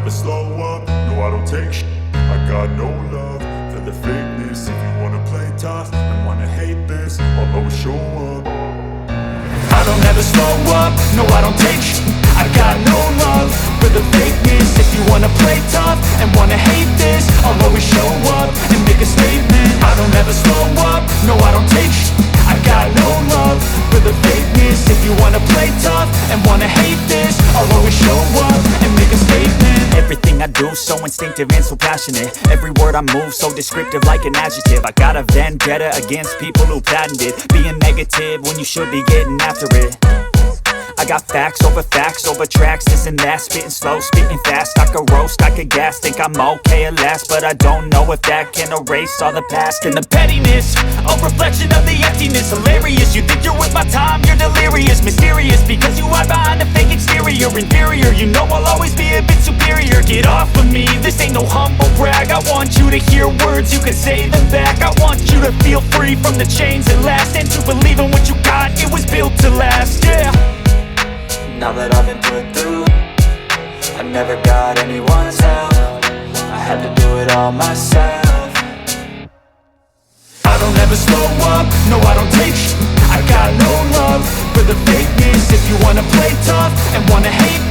never slow up, no I don't take sh**. I got no love for the fakeness. If you wanna play tough and wanna hate this, I'll always show up. I don't ever slow up, no I don't take sh**. I got no love for the fakeness. If you wanna play tough and wanna hate this, I'll always show up and make a statement. I don't ever slow up, no I don't take sh**. I got no love for the fakeness. If you wanna play tough and wanna hate this, I'll always show up and make a statement. Everything I do so instinctive and so passionate. Every word I move so descriptive like an adjective. I got a vendetta against people who patented being negative when you should be getting after it. I got facts over tracks, this and that. Spitting slow, spitting fast. I could roast, I could gas. Think I'm okay at last, but I don't know if that can erase all the past. And the pettiness, a reflection of the emptiness. Hilarious, you think you're with my time, you're delirious. Mysterious, because you hide behind a fake exterior. Inferior, you know I'll always be a bit superior. Get off of me, this ain't no humble brag. I want you to hear words, you can say them back. I want you to feel free from the chains that last, and to believe in what you got, it was built to last, yeah. Now that I've been put through, I never got anyone's help. I had to do it all myself. I don't ever slow up, no I don't take sh**. I got no love for the fakeness. If you wanna play tough and wanna hate this,